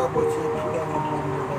아버지의 피가 넘어옵니다.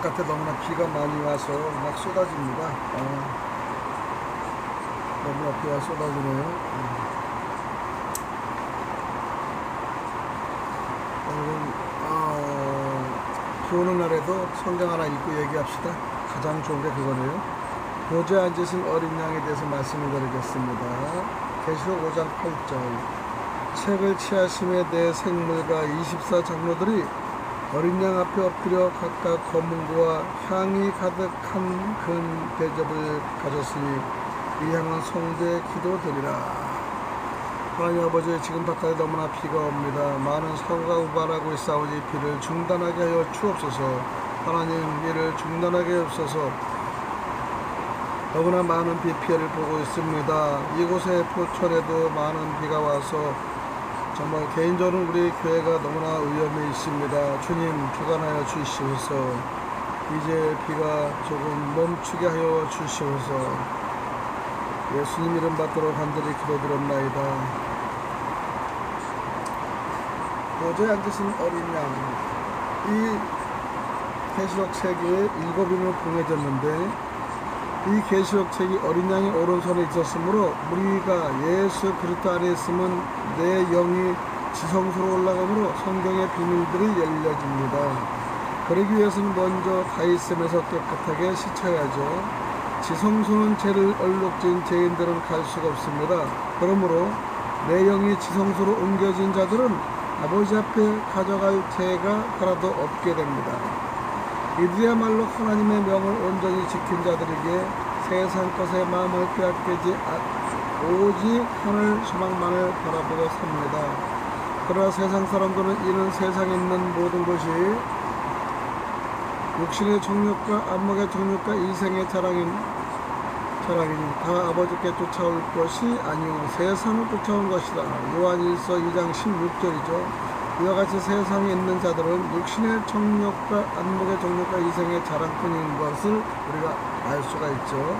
바깥에 너무나 비가 많이 와서 막 쏟아집니다. 너무나 비가 쏟아지네요. 오늘은 비 오는 날에도 성경 하나 읽고 얘기합시다. 가장 좋은 게 그거네요. 보좌에 앉으신 어린 양에 대해서 말씀을 드리겠습니다. 계시록 5장 8절. 책을 취하심에 대해 생물과 24장로들이 어린 양 앞에 엎드려 각각 검은고와 향이 가득한 큰 대접을 가졌으니 이 향은 성도의 기도드리라. 하나님 아버지, 지금 바깥에 너무나 비가 옵니다. 많은 사고가 우발하고 있사오니 비를 중단하게 하여 주옵소서. 하나님, 이를 중단하게 하옵소서. 너무나 많은 비 피해를 보고 있습니다. 이곳에 포천에도 많은 비가 와서 정말 개인적으로 우리 교회가 너무나 위험해 있습니다. 주님, 주관하여 주시옵소서. 이제 비가 조금 멈추게 하여 주시옵소서. 예수님 이름 받도록 간절히 기도드렸나이다. 보좌에 앉으신 어린 양, 이 계시록 책에 7인으로 봉해졌는데 이 계시록 책이 어린 양의 오른손에 있었으므로 우리가 예수 그리스도 안에 있으면 내 영이 지성소로 올라가므로 성경의 비밀들이 열려집니다. 그러기 위해서는 먼저 다윗섬에서 깨끗하게 씻어야죠. 지성소는 죄를 얼룩진 죄인들은 갈 수가 없습니다. 그러므로 내 영이 지성소로 옮겨진 자들은 아버지 앞에 가져갈 죄가 하나도 없게 됩니다. 이들이야말로 하나님의 명을 온전히 지킨 자들에게 세상 것에 마음을 빼앗기지 오직 하늘 소망만을 바라보고 삽니다. 그러나 세상 사람들은 이는 세상에 있는 모든 것이 육신의 정욕과 안목의 정욕과 이생의 자랑이니 다 아버지께 쫓아올 것이 아니오 세상을 쫓아온 것이다. 요한일서 2장 16절이죠. 이와 같이 세상에 있는 자들은 육신의 정욕과 안목의 정욕과 이생의 자랑뿐인 것을 우리가 알 수가 있죠.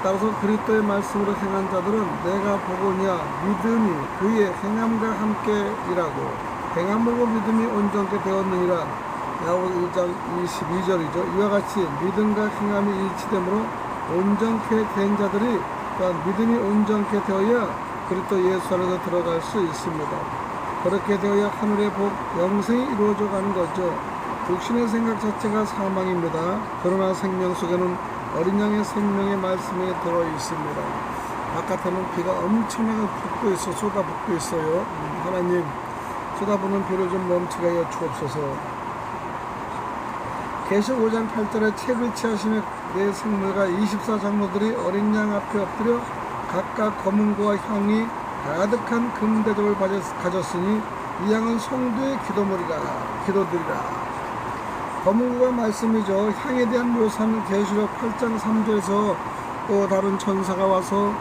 따라서 그리스도의 말씀으로 행한 자들은 내가 보고냐 믿음이 그의 행함과 함께 일하고 행함으로 믿음이 온전케 되었느니라. 야고보서 1장 22절이죠. 이와 같이 믿음과 행함이 일치되므로 온전케 된 자들이 또한 믿음이 온전케 되어야 그리스도 예수 안에서 들어갈 수 있습니다. 그렇게 되어야 하늘의 복, 영생이 이루어져 가는 거죠. 육신의 생각 자체가 사망입니다. 그러나 생명 속에는 어린 양의 생명의 말씀이 들어 있습니다. 바깥에는 비가 엄청나게 쏟아붓고 있어요. 하나님, 쏟아부는 비를 좀 멈추게 하여 주옵소서. 계시록 5장 8절에 책을 취하시며 네 생물과 24장로들이 어린 양 앞에 엎드려 각각 검은고와 향이 가득한 금대접을 가졌으니 이 양은 성도의 기도들이라. 검은고가 말씀이죠. 향에 대한 묘사는 계시록 8장 3절에서 또 다른 천사가 와서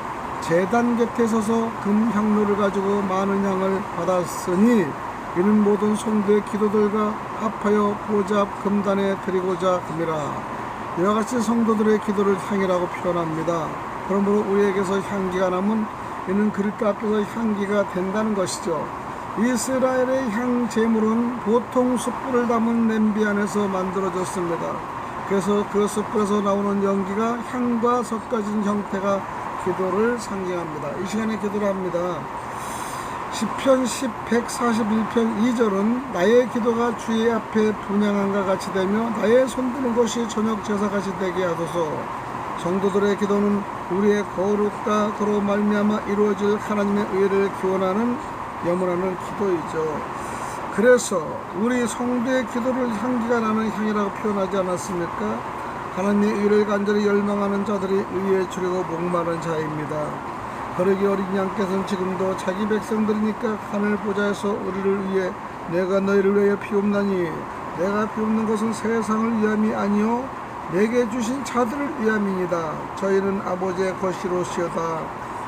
제단 곁에 서서 금향로를 가지고 많은 양을 받았으니 이는 모든 성도의 기도들과 합하여 보좌 앞 금단에 드리고자 함이라. 이와 같이 성도들의 기도를 향이라고 표현합니다. 그러므로 우리에게서 향기가 나면 이는 그리스도 앞에서 향기가 된다는 것이죠. 이스라엘의 향 제물은 보통 숯불을 담은 냄비 안에서 만들어졌습니다. 그래서 그 숯불에서 나오는 연기가 향과 섞어진 형태가 기도를 상징합니다. 이 시간에 기도를 합니다. 시편 141편 2절은 나의 기도가 주의 앞에 분향함과 같이 되며 나의 손드는 것이 저녁 제사같이 되게 하소서. 성도들의 기도는 우리의 거룩과 그로 말미암아 이루어질 하나님의 의를 기원하는 염원하는 기도이죠. 그래서 우리 성도의 기도를 향기가 나는 향이라고 표현하지 않았습니까? 하나님의 의를 간절히 열망하는 자들이 의에 주려고 목마른 자입니다. 그러기 어린 양께서는 지금도 자기 백성들이니까 하늘 보좌에서 우리를 위해 내가 너희를 위하여 피옵나니 내가 피옵는 것은 세상을 위함이 아니요 내게 주신 자들을 위함이니이다. 저희는 아버지의 것이로시어다.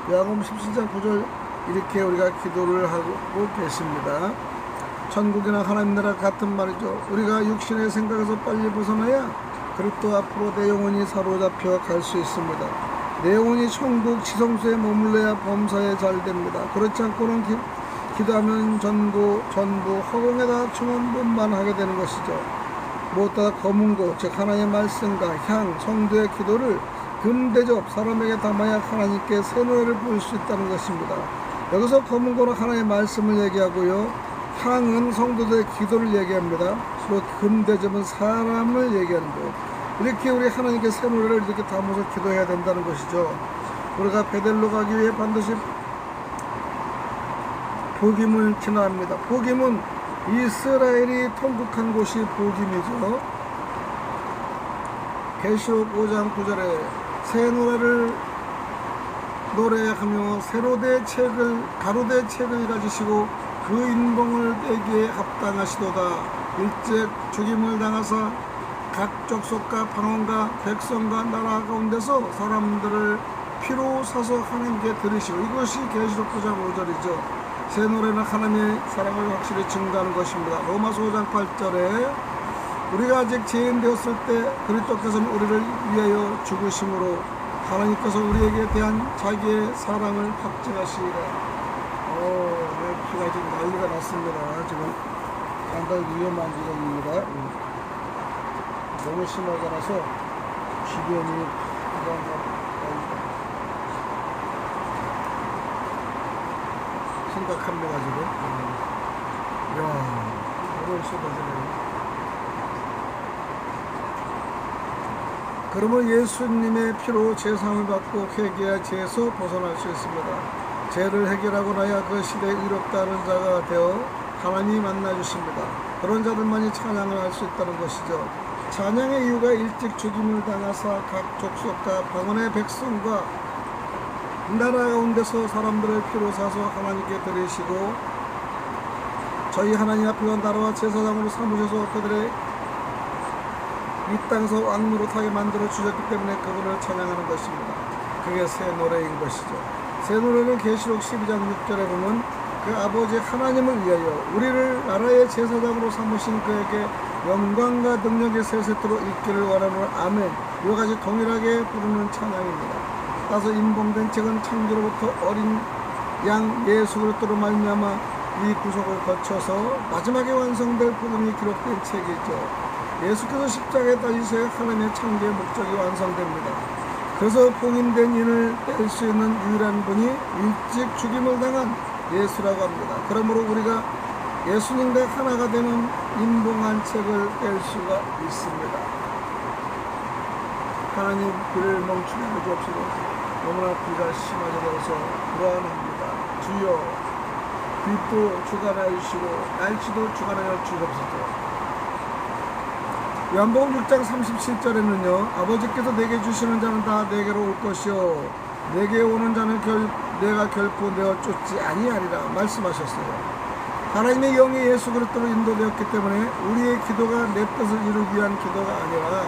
야고보 17장 9절 이렇게 우리가 기도를 하고 계십니다. 천국이나 하나님 나라 같은 말이죠. 우리가 육신의 생각에서 빨리 벗어나야 그리스도 앞으로 내 영혼이 사로잡혀 갈 수 있습니다. 내 영혼이 천국 지성소에 머물러야 범사에 잘 됩니다. 그렇지 않고는 기도하면 전부 허공에다 청원분만 하게 되는 것이죠. 무엇보다 검은고 즉 하나님의 말씀과 향 성도의 기도를 금대접 사람에게 담아야 하나님께 새 노래를 부를 수 있다는 것입니다. 여기서 검은고는 하나님의 말씀을 얘기하고요, 향은 성도들의 기도를 얘기합니다. 또 금대접은 사람을 얘기하는 거예요. 이렇게 우리 하나님께 새 노래를 이렇게 담아서 기도해야 된다는 것이죠. 우리가 베델로 가기 위해 반드시 복임을 지나갑니다. 복임은 이스라엘이 통곡한 곳이 복임이죠. 계시록 5장 9절에 새 노래를 노래하며 가로대 책을 가지시고 그 인봉을 떼기에 합당하시도다. 일찍 죽임을 당하사 각 족속과 방언과 백성과 나라 가운데서 사람들을 피로 사서 하나님께 드리시고, 이것이 계시록 9장 5절이죠. 새 노래는 하나님의 사랑을 확실히 증가하는 것입니다. 로마서 5장 8절에 우리가 아직 죄인 되었을 때 그리스도께서는 우리를 위하여 죽으심으로 하나님께서 우리에게 대한 자기의 사랑을 확증하시리라. 피가 지금 난리가 났습니다. 지금 상당히 위험한 지점입니다. 너무 심하게 나서 주변이 심각합니다. 지금. 이야, 물을 쏟아지네요. 그러면 예수님의 피로 제사함을 받고 회개와 죄에서 벗어날 수 있습니다. 죄를 해결하고 나야 그 시대에 의롭다는 자가 되어 하나님이 만나주십니다. 그런 자들만이 찬양을 할 수 있다는 것이죠. 찬양의 이유가 일찍 죽임을 당하사 각 족속과 방언의 백성과 나라 가운데서 사람들을 피로 사서 하나님께 드리시고 저희 하나님 앞에서 나라와 제사장으로 삼으셔서 그들의 이 땅에서 왕 노릇하게 만들어 주셨기 때문에 그분을 찬양하는 것입니다. 그게 새 노래인 것이죠. 새 노래는 계시록 12장 6절에 보면 그 아버지 하나님을 위하여 우리를 나라의 제사장으로 삼으신 그에게 영광과 능력의 세세토록 있기를 원하는 아멘. 이와 같이 동일하게 부르는 찬양입니다. 따라서 인봉된 책은 창조로부터 어린 양 예수 그리스도로 말미암아 이 구속을 거쳐서 마지막에 완성될 복음이 기록된 책이죠. 예수께서 십자가에 달리셔야 하나님의 창조의 목적이 완성됩니다. 그래서 봉인된 인을 뗄 수 있는 유일한 분이 일찍 죽임을 당한 예수라고 합니다. 그러므로 우리가 예수님과 하나가 되는 인봉한 책을 뗄 수가 있습니다. 하나님, 귀를 멈추게 해주옵시고 너무나 비가 심하게 되어서 불안합니다. 주여, 빛도 주관하여 주시고 날씨도 주관하여 주옵소서. 요한복음 6장 37절에는요, 아버지께서 내게 주시는 자는 다 내게로 올 것이요 내게 오는 자는 내가 결코 내어 쫓지 아니하리라 말씀하셨어요. 하나님의 영이 예수 그리스도로 인도되었기 때문에 우리의 기도가 내 뜻을 이루기 위한 기도가 아니라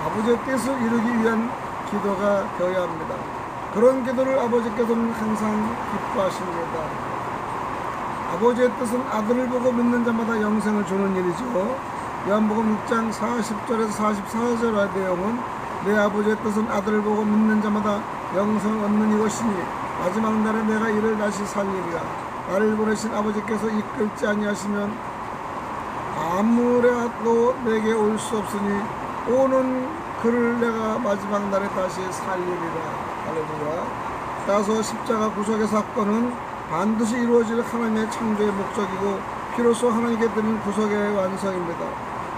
아버지의 뜻을 이루기 위한 기도가 되어야 합니다. 그런 기도를 아버지께서는 항상 기뻐하십니다. 아버지의 뜻은 아들을 보고 믿는 자마다 영생을 주는 일이죠. 요한복음 6장 40절에서 44절의 내용은 내 아버지의 뜻은 아들을 보고 믿는 자마다 영생을 얻는 이것이니 마지막 날에 내가 이를 다시 살리리라. 나를 보내신 아버지께서 이끌지 아니하시면 아무래도 내게 올 수 없으니 오는 그를 내가 마지막 날에 다시 살리리라. 할렐루야. 따라서 십자가 구속의 사건은 반드시 이루어질 하나님의 창조의 목적이고 피로써 하나님께 드리는 구속의 완성입니다.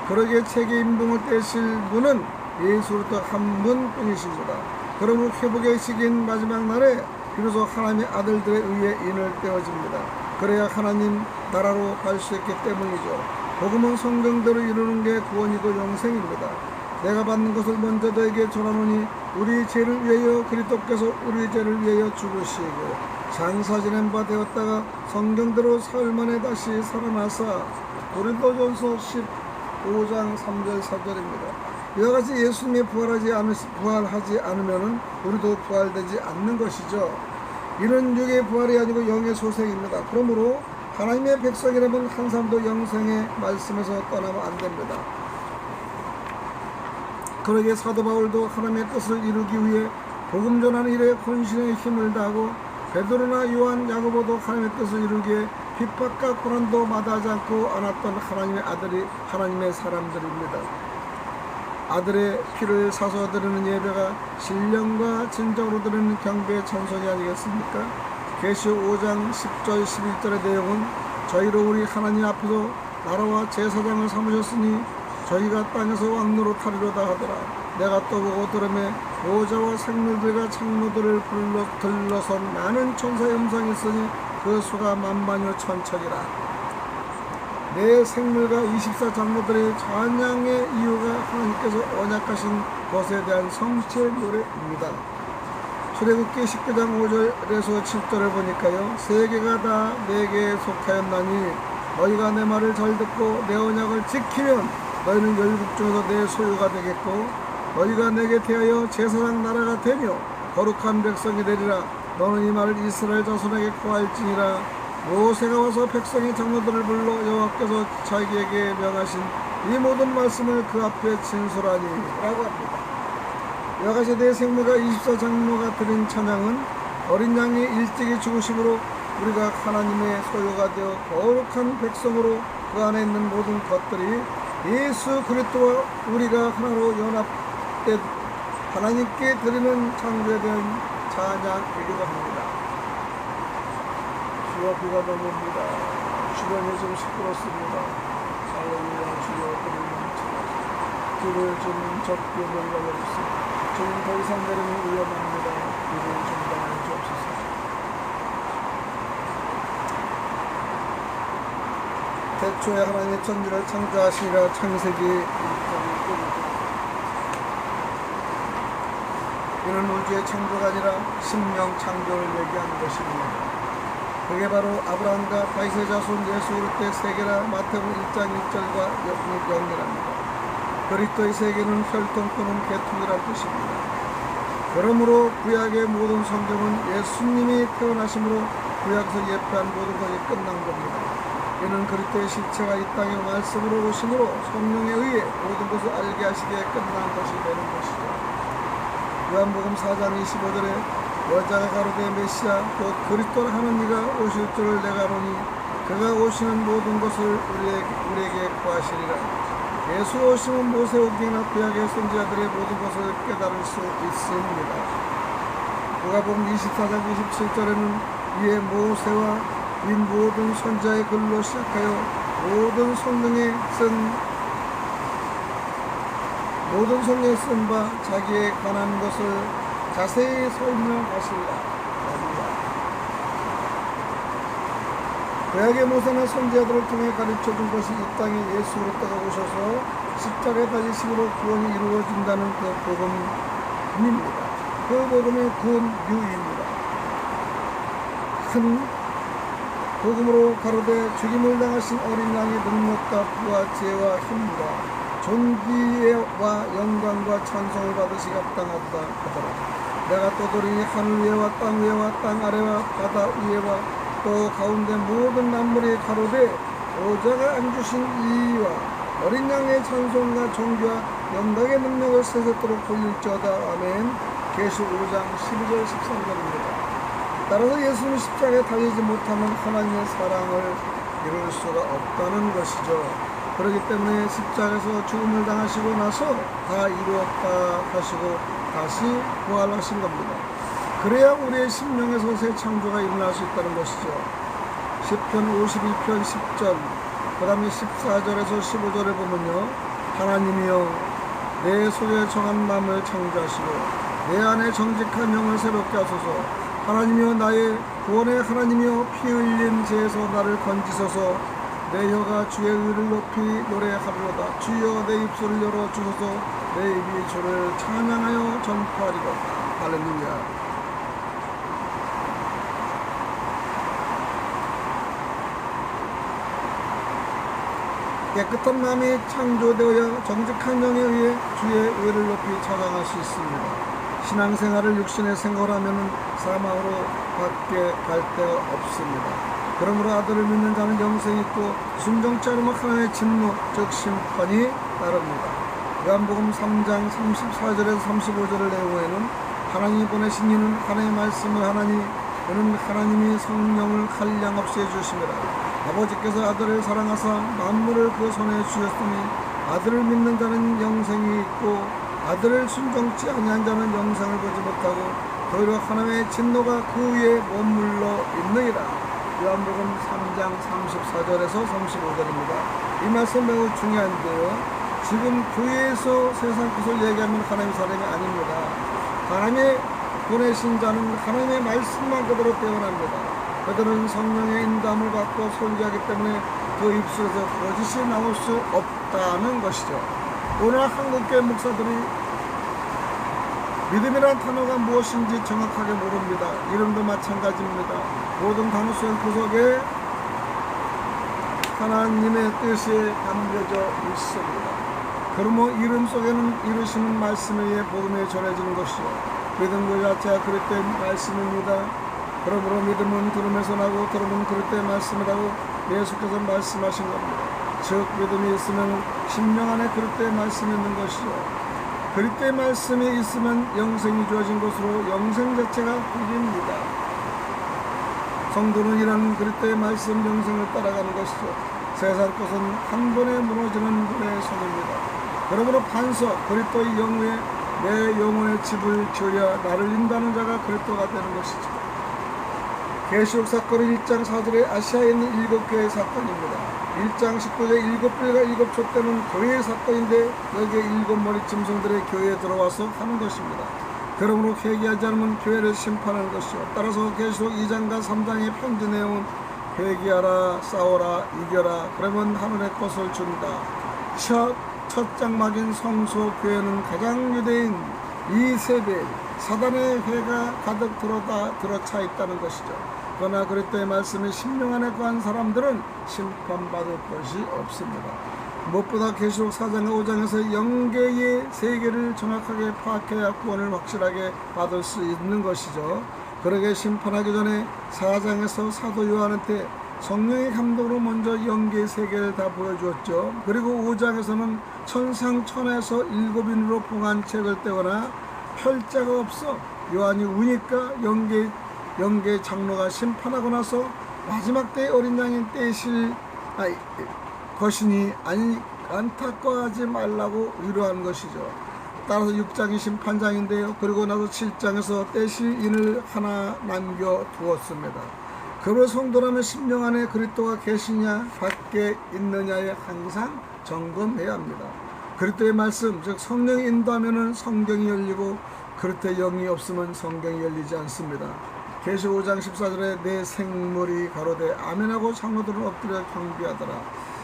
그러기에 책임등을 떼실 분은 예수 그리스도 한 분뿐이십니다. 그러므로 회복의 시기인 마지막 날에 비로소 하나님의 아들들에 의해 인을 떼어집니다. 그래야 하나님 나라로 갈 수 있기 때문이죠. 복음은 성경대로 이루는 게 구원이고 영생입니다. 내가 받는 것을 먼저 너에게 전하노니 우리 죄를 위하여 그리스도께서 우리 죄를 위하여 죽으시고 장사 지낸 바 되었다가 성경대로 사흘 만에 다시 살아나사 고린도전서 15장 3절 4절입니다. 이와 같이 예수님이 부활하지 않으면 우리도 부활되지 않는 것이죠. 이는 육의 부활이 아니고 영의 소생입니다. 그러므로 하나님의 백성이라면 한 사람도 영생의 말씀에서 떠나면 안 됩니다. 그러기에 사도 바울도 하나님의 뜻을 이루기 위해 복음 전하는 일에 혼신의 힘을 다하고 베드로나 요한, 야고보도 하나님의 뜻을 이루기에 핍박과 고난도 마다하지 않고 안았던 하나님의 아들이 하나님의 사람들입니다. 아들의 피를 사서 드리는 예배가 신령과 진정으로 드리는 경배의 찬송이 아니겠습니까? 계시 5장 10절 11절의 내용은 저희로 우리 하나님 앞에서 나라와 제사장을 삼으셨으니 저희가 땅에서 왕노로 타리로다 하더라. 내가 또 보고 들으매 보호자와 생물들과 창모들을 들러서 많은 천사의 음성이 있으니 그 수가 만만여 천척이라. 내 생물과 24장로들의 찬양의 이유가 하나님께서 언약하신 것에 대한 성취의 노래입니다. 출애굽기 19장 5절에서 7절을 보니까요, 세계가 다 내게 속하였나니 너희가 내 말을 잘 듣고 내 언약을 지키면 너희는 열국 중에서 내 소유가 되겠고 너희가 내게 대하여 제사장 나라가 되며 거룩한 백성이 되리라. 너는 이 말을 이스라엘 자손에게 고할지니라. 모세가 와서 백성의 장로들을 불러 여호와께서 자기에게 명하신 이 모든 말씀을 그 앞에 진술하니 라고 합니다. 이와 같이 내 생물과 24장로가 드린 찬양은 어린 양이 일찍이 죽으심으로 우리가 하나님의 소유가 되어 거룩한 백성으로 그 안에 있는 모든 것들이 예수 그리스도와 우리가 하나로 연합돼 하나님께 드리는 창조에 대한 찬양이기도 합니다. 주여 비가 너무 옵니다. 주변이 좀 시끄럽습니다. 할렐루야. 주여 비를 좀 적게 내려주세요. 지금 더 이상 내리면 위험합니다. 비를 중단해 주옵소서. 태초에 하나님의 천지를 창조하시니라. 창세기 1장이 이는 우주의 창조가 아니라 심령 창조를 얘기하는 것입니다. 그게 바로 아브라함과 다윗의 자손 예수 그리스도의 세계라. 마태복음 1장 1절과 연결합니다. 그리스도의 세계는 혈통 또는 계통이라는 뜻입니다. 그러므로 구약의 모든 성경은 예수님이 태어나심으로 구약에서 예표한 모든 것이 끝난 겁니다. 이는 그리스도의 실체가 이 땅에 말씀으로 오심으로 성령에 의해 모든 것을 알게 하시기에 끝난 것이 되는 것이죠. 요한복음 4장 25절에 여자가 가로되 메시아 곧 그리스도라 하는 이가 오실 줄을 내가 아노니 그가 오시는 모든 것을 우리에게 구하시리라. 예수 오시면 모세 오기나 구약의 선지자들의 모든 것을 깨달을 수 있습니다. 누가복음 24장 27절에는 이에 모세와 이 모든 선지자의 글로 시작하여 모든 성경에 쓴 바 자기에 관한 것을 자세히 설명하시리라. 구약의 모세나 선지자들을 통해 가르쳐준 것이 이 땅에 예수 그리스도가 오셔서 십자가에 달리심으로 구원이 이루어진다는 그 복음입니다. 그 복음의 구원유입니다. 큰 복음으로 가로되 죽임을 당하신 어린 양의 능력과 부와 지혜와 힘과 존귀와 영광과 찬송을 받으시기 합당하다 하더라. 내가 떠돌이니 하늘 위에와 땅 위에와 땅 아래와 바다 위에와 또 가운데 모든 만물이 가로되 오자가 앉으신 이와 어린 양의 찬송과 존귀와 영광의 능력을 세세토록 돌릴지어다. 아멘. 계시록 5장 12절 13절입니다. 따라서 예수님이 십자가에 달리지 못하면 하나님의 사랑을 이룰 수가 없다는 것이죠. 그렇기 때문에 십자가에서 죽음을 당하시고 나서 다 이루었다 하시고 다시 부활하신 겁니다. 그래야 우리의 심령에서 새 창조가 일어날 수 있다는 것이죠. 시편 51편 10절 그 다음에 14절에서 15절에 보면요, 하나님이여 내 속에 정한 마음을 창조하시고 내 안에 정직한 영을 새롭게 하소서. 하나님이여 나의 구원의 하나님이여 피 흘린 죄에서 나를 건지소서. 내 혀가 주의 의를 높이 노래하리로다. 주여 내 입술을 열어주소서. 내 입이 주를 찬양하여 전파하리로다. 할렐루야. 깨끗한 마음이 창조되어 정직한 영에 의해 주의 의를 높이 찬양할 수 있습니다. 신앙생활을 육신의 생각을 하면 사망으로 밖에 갈 데가 없습니다. 그러므로 아들을 믿는 자는 영생이 있고 순종치 않으면 하나님의 진노 즉 심판이 따릅니다. 요한복음 3장 34절에서 35절의 내용에는 하나님이 보내신 이는 하나님의 말씀을 하나니 이는 하나님이 성령을 한량없이 해주심이라. 아버지께서 아들을 사랑하사 만물을 그 손에 주셨으니 아들을 믿는 자는 영생이 있고 아들을 순종치 아니한 자는 영생을 보지 못하고 도리어 하나님의 진노가 그 위에 머물러 있느니라. 요한복음 3장 34절에서 35절입니다. 이 말씀 매우 중요한데요, 지금 교회에서 세상 것을 얘기하면 하나님의 사람이 아닙니다. 하나님의 보내신 자는 하나님의 말씀만 그대로 표현합니다. 그들은 성령의 인도함을 받고 설교하기 때문에 그 입술에서 거짓이 나올 수 없다는 것이죠. 오늘 한국교회 목사들이 믿음이란 단어가 무엇인지 정확하게 모릅니다. 이름도 마찬가지입니다. 모든 단어 속 구석에 하나님의 뜻이 담겨져 있습니다. 그러므로 이름 속에는 이루시는 말씀에 의해 복음이 전해지는 것이죠. 믿음 그 자체가 그리스도의 말씀입니다. 그러므로 믿음은 들음에서 나고 들음은 그리스도의 말씀이라고 예수께서 말씀하신 겁니다. 즉 믿음이 있으면 심령 안에 그리스도의 말씀이 있는 것이죠. 그리스도의 말씀이 있으면 영생이 주어진 것으로 영생 자체가 복입니다. 성도는 이런 그리스도의 말씀 영생을 따라가는 것이죠. 세상 것은 한 번에 무너지는 불의 손입니다. 그러므로 반석 그리스도의 영후에 내 영혼의 집을 지으려 나를 인도하는 자가 그리스도가 되는 것이죠. 계시록 사건은 1장 4절에 아시아에 있는 7교회의 사건입니다. 1장 19절에 7불과 7초 때는 교회의 사건인데 여기에 7머리 짐승들의 교회에 들어와서 하는 것입니다. 그러므로 회개하지 않으면 교회를 심판하는 것이죠. 따라서 계시록 2장과 3장의 편지 내용은 회개하라, 싸워라, 이겨라, 그러면 하늘의 것을 준다. 첫 장막인 성소 교회는 가장 유대인 이세벨, 사단의 회가 가득 들어차 있다는 것이죠. 그러나 그리스도의 말씀이 심령 안에 거한 사람들은 심판받을 것이 없습니다. 무엇보다 계시록 4장과 5장에서 영계의 세계를 정확하게 파악해야 구원을 확실하게 받을 수 있는 것이죠. 그러게 심판하기 전에 4장에서 사도 요한한테 성령의 감동으로 먼저 영계의 세계를 다 보여주었죠. 그리고 5장에서는 천상천에서 7인으로 봉한 책을 떼거나 펼자가 없어 요한이 우니까 영계 장로가 심판하고 나서 마지막 때에 어린 양인 떼실 것이니 안타까워하지 말라고 위로한 것이죠. 따라서 6장이 심판장인데요. 그리고 나서 7장에서 떼실 인을 하나 남겨두었습니다. 그러므로 성도라면 심령 안에 그리스도가 계시냐 밖에 있느냐에 항상 점검해야 합니다. 그리스도의 말씀 즉 성령이 인도하면 성경이 열리고 그릇에 영이 없으면 성경이 열리지 않습니다. 계시 5장 14절에 내 생물이 가로되 아멘하고 장로들은 엎드려 경배하더라.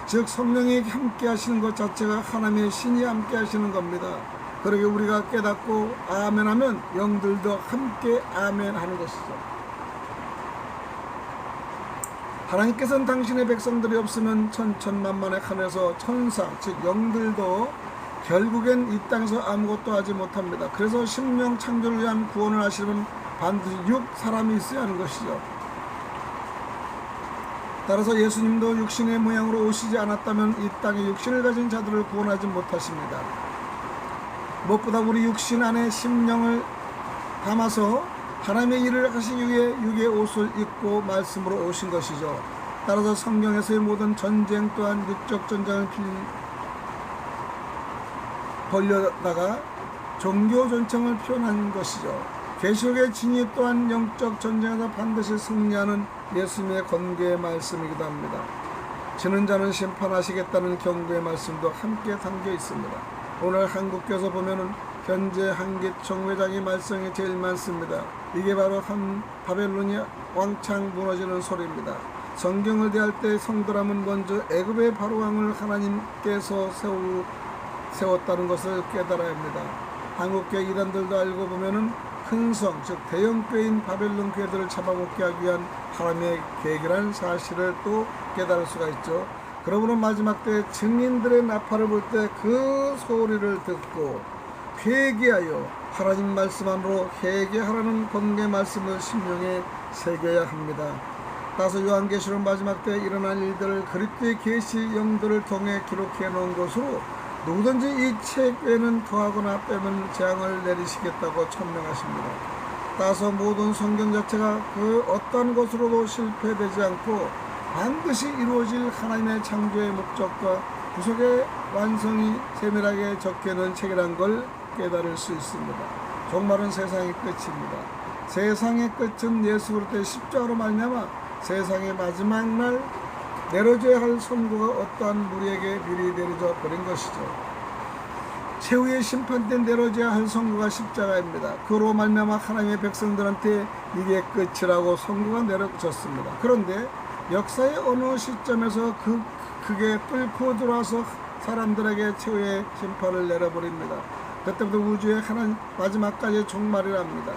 즉 성령이 함께 하시는 것 자체가 하나님의 신이 함께 하시는 겁니다. 그러게 우리가 깨닫고 아멘하면 영들도 함께 아멘하는 것이죠. 하나님께서는 당신의 백성들이 없으면 천천만만의 하늘에서 천사 즉 영들도 결국엔 이 땅에서 아무것도 하지 못합니다. 그래서 신명 창조를 위한 구원을 하시려면 반드시 6사람이 있어야 하는 것이죠. 따라서 예수님도 육신의 모양으로 오시지 않았다면 이 땅에 육신을 가진 자들을 구원하지 못하십니다. 무엇보다 우리 육신 안에 심령을 담아서 하나님의 일을 하시기 위해 육의 옷을 입고 말씀으로 오신 것이죠. 따라서 성경에서의 모든 전쟁 또한 육적 전쟁을 벌려다가 종교 전쟁을 표현한 것이죠. 계시록의 진위 또한 영적 전쟁에서 반드시 승리하는 예수님의 권고의 말씀이기도 합니다. 지는 자는 심판하시겠다는 경고의 말씀도 함께 담겨 있습니다. 오늘 한국교에서 보면은 현재 한기총 회장의 말씀이 제일 많습니다. 이게 바로 한 바벨론이 왕창 무너지는 소리입니다. 성경을 대할 때 성도라면 먼저 애굽의 바로왕을 하나님께서 세웠다는 것을 깨달아야 합니다. 한국교회 이단들도 알고 보면은 큰 성, 즉 대형교회인 바벨론 교회들을 잡아먹게 하기 위한 하나님의 계획이라는 사실을 또 깨달을 수가 있죠. 그러므로 마지막 때 증인들의 나팔을 볼 때 그 소리를 듣고 회개하여 하나님 말씀 안으로 회개하라는 권고의 말씀을 심령에 새겨야 합니다. 따라서 요한계시록 마지막 때 일어날 일들을 그리스도의 계시 영들을 통해 기록해 놓은 것으로 누구든지 이 책에는 더하거나 빼면 재앙을 내리시겠다고 천명하십니다. 따라서 모든 성경 자체가 그 어떠한 것으로도 실패되지 않고 반드시 이루어질 하나님의 창조의 목적과 구속의 완성이 세밀하게 적혀있는 책이란 걸 깨달을 수 있습니다. 종말은 세상의 끝입니다. 세상의 끝은 예수 그리스도의 십자가로 말미암아 세상의 마지막 날 내려져야 할 선고가 어떠한 무리에게 미리 내려져 버린 것이죠. 최후의 심판 때 내려져야 할 선고가 십자가입니다. 그로 말미암아 하나님의 백성들한테 이게 끝이라고 선고가 내려졌습니다. 그런데 역사의 어느 시점에서 그게 뚫고 들어와서 사람들에게 최후의 심판을 내려버립니다. 그때부터 우주의 하나님 마지막까지 종말이랍니다.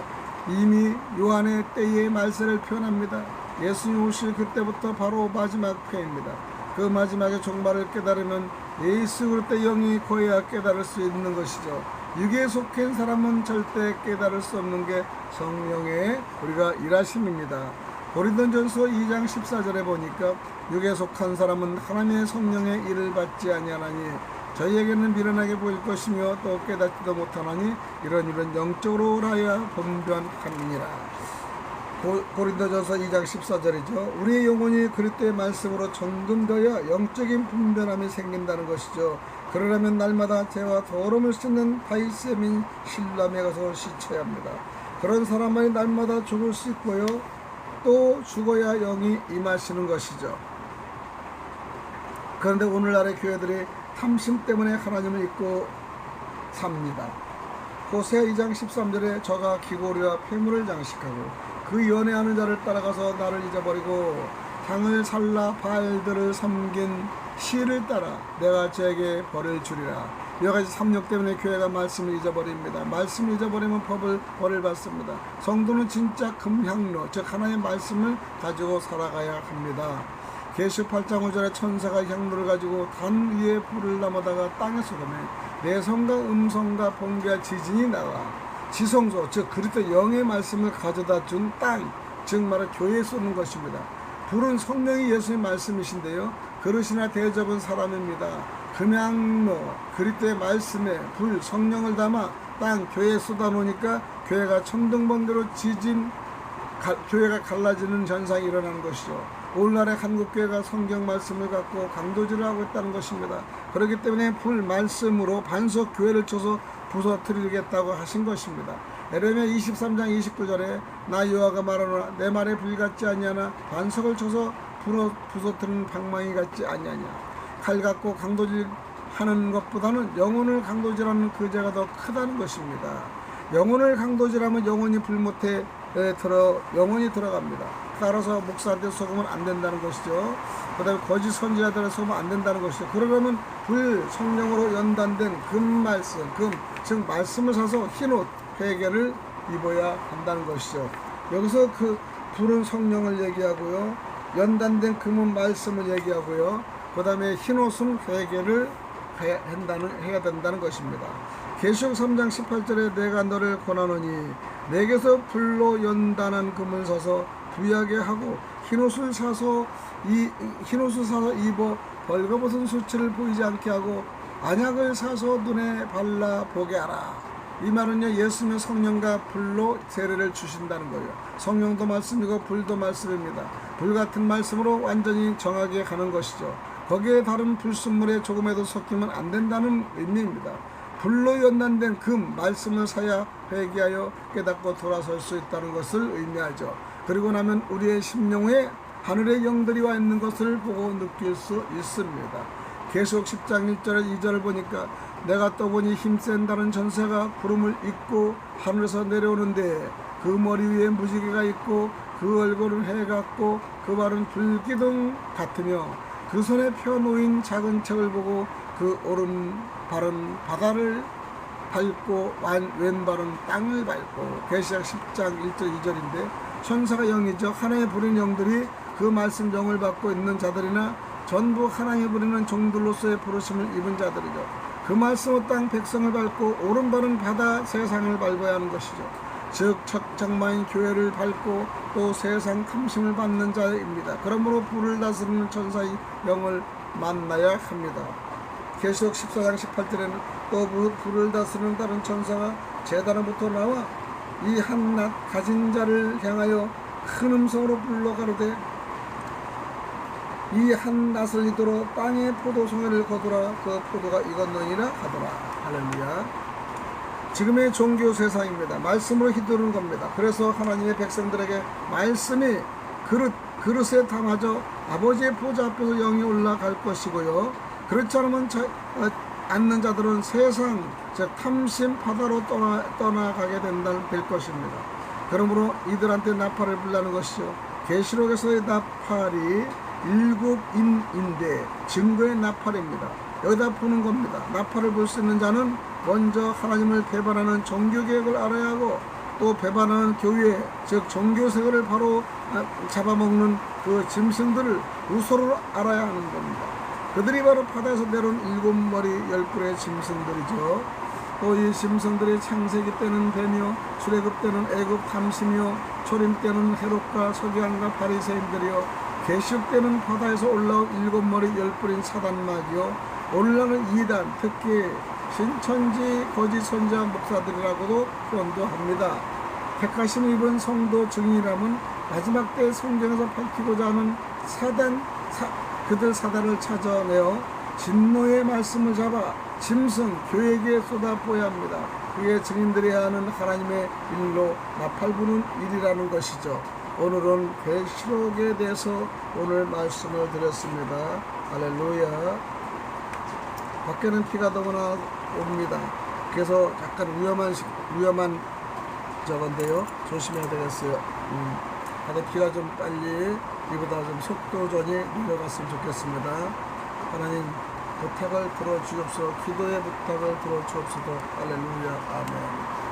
이미 요한의 때의 말세를 표현합니다. 예수님 오실 그때부터 바로 마지막 회입니다. 그 마지막의 종말을 깨달으면 예수 그리스도의 영이 거해야 깨달을 수 있는 것이죠. 육에 속한 사람은 절대 깨달을 수 없는 게 성령의 우리가 일하심입니다. 고린도전서 2장 14절에 보니까 육에 속한 사람은 하나님의 성령의 일을 받지 아니하나니 저희에게는 미련하게 보일 것이며 또 깨닫지도 못하나니 이런 영적으로 하여 분별함이니라. 고린도전서 2장 14절이죠. 우리의 영혼이 그리스도의 말씀으로 정금되어 영적인 분별함이 생긴다는 것이죠. 그러려면 날마다 죄와 더러움을 씻는 바이세민 실람에 가서 씻어야 합니다. 그런 사람만이 날마다 죽을 수 있고요. 또 죽어야 영이 임하시는 것이죠. 그런데 오늘날의 교회들이 탐심 때문에 하나님을 잊고 삽니다. 호세아 2장 13절에 저가 기고리와 폐물을 장식하고 그 연애하는 자를 따라가서 나를 잊어버리고 당을 살라 바알들을 섬긴 시를 따라 내가 저에게 벌을 주리라. 여러가지 삼력 때문에 교회가 말씀을 잊어버립니다. 말씀을 잊어버리면 벌을 받습니다. 성도는 진짜 금향로 즉 하나님의 말씀을 가지고 살아가야 합니다. 계시록 8장 5절에 천사가 향로를 가지고 단 위에 불을 남아다가 땅에 쏟아내 내성과 음성과 번개와 지진이 나와 지성소 즉 그리스도 영의 말씀을 가져다 준 땅 즉 말로 교회에 쏟는 것입니다. 불은 성령이 예수의 말씀이신데요. 그릇이나 대접은 사람입니다. 금향로 그리스도의 말씀에 불 성령을 담아 땅 교회에 쏟아놓으니까 교회가 천둥번개로 교회가 갈라지는 현상이 일어나는 것이죠. 오늘날의 한국교회가 성경 말씀을 갖고 강도질을 하고 있다는 것입니다. 그렇기 때문에 불 말씀으로 반석 교회를 쳐서 부서뜨리겠다고 하신 것입니다. 에레미야 23장 29절에 나 여호와가 말하노라 내 말에 불 같지 아니하나 반석을 쳐서 부서뜨리는 방망이 같지 아니하냐. 칼 갖고 강도질하는 것보다는 영혼을 강도질하는 그 죄가 더 크다는 것입니다. 영혼을 강도질하면 영혼이 불못에 영혼이 들어갑니다. 따라서 목사한테 속으면 안 된다는 것이죠. 그 다음에 거짓 선지자들한테 속으면 안 된다는 것이죠. 그러려면 불 성령으로 연단된 금 말씀, 즉 말씀을 사서 흰옷 회개를 입어야 한다는 것이죠. 여기서 그 불은 성령을 얘기하고요, 연단된 금은 말씀을 얘기하고요, 그 다음에 흰옷은 회개를 해야 된다는 것입니다. 계시록 3장 18절에 내가 너를 권하노니 내게서 불로 연단한 금을 사서 부하게 하고 흰옷을 사서 입어 벌거벗은 수치를 보이지 않게 하고 안약을 사서 눈에 발라 보게 하라. 이 말은요, 예수님의 성령과 불로 세례를 주신다는 거예요. 성령도 말씀이고 불도 말씀입니다. 불 같은 말씀으로 완전히 정하게 가는 것이죠. 거기에 다른 불순물에 조금에도 섞이면 안 된다는 의미입니다. 불로 연단된 금 말씀을 사야 회개하여 깨닫고 돌아설 수 있다는 것을 의미하죠. 그리고 나면 우리의 심령에 하늘의 영들이 와 있는 것을 보고 느낄 수 있습니다. 계시록 10장 1절 2절을 보니까 내가 또 보니 힘센 다른 전사가 구름을 잇고 하늘에서 내려오는데 그 머리 위에 무지개가 있고 그 얼굴은 해 같고 그 발은 불기둥 같으며 그 손에 펴놓인 작은 책을 보고 그 오른발은 바다를 밟고 왼발은 땅을 밟고. 계시록 10장 1절 2절인데 천사가 영이죠. 하나님의 부린 영들이 그 말씀 영을 받고 있는 자들이나 전부 하나님의 부리는 종들로서의 부르심을 입은 자들이죠. 그 말씀으로 땅 백성을 밟고 오른발은 바다 세상을 밟아야 하는 것이죠. 즉 첫 장마인 교회를 밟고 또 세상 탐심을 받는 자입니다. 그러므로 불을 다스리는 천사의 영을 만나야 합니다. 계시록 14장 18절에는 또 불을 다스리는 다른 천사가 제단으로부터 나와 이 한낱 가진 자를 향하여 큰 음성으로 불러 가로되 이 한낱을 이도록 땅의 포도송이를 거두라. 그 포도가 익었느니라 하더라. 할렐루야. 지금의 종교 세상입니다. 말씀으로 휘두르는 겁니다. 그래서 하나님의 백성들에게 말씀이 그릇에 담아져 아버지의 보좌 앞에서 영이 올라갈 것이고요, 그렇지 않는 자들은 세상 즉 탐심 바다로 떠나가게 될 것입니다. 그러므로 이들한테 나팔을 불라는 것이죠. 계시록에서의 나팔이 7인인데 증거의 나팔입니다. 여기다 보는 겁니다. 나팔을 볼 수 있는 자는 먼저 하나님을 배반하는 종교개혁을 알아야 하고, 또 배반하는 교회 즉 종교세계를 바로 잡아먹는 그 짐승들을 우서로 알아야 하는 겁니다. 그들이 바로 바다에서 내려온 7머리 10뿔의 짐승들이죠. 또 이 짐승들이 창세기 때는 뱀이요, 출애굽 때는 애굽 탐심이요, 초림 때는 헤롯과 서기관과 바리새인들이요, 계시록 때는 바다에서 올라온 7머리 10뿔인 사단마귀요, 오늘날은 이단, 특히 신천지 거짓 선지자 목사들이라고도 표현도 합니다. 택하심 입은 성도 증인이라면 마지막 때 성경에서 밝히고자 하는 그들 사단을 찾아내어 진노의 말씀을 잡아 짐승 교회에게 쏟아부어야 합니다. 그게 증인들이 하는 하나님의 일로 나팔 부는 일이라는 것이죠. 오늘은 계시록에 대해서 오늘 말씀을 드렸습니다. 할렐루야. 밖에는 비가 너무나 옵니다. 그래서 약간 위험한 저건데요, 조심해야 되겠어요. 다들 비가 좀 빨리, 이보다 좀 속도전이 내려갔으면 좋겠습니다. 하나님 부탁을 들어주옵소서. 기도의 부탁을 들어주옵소서. 할렐루야. 아멘.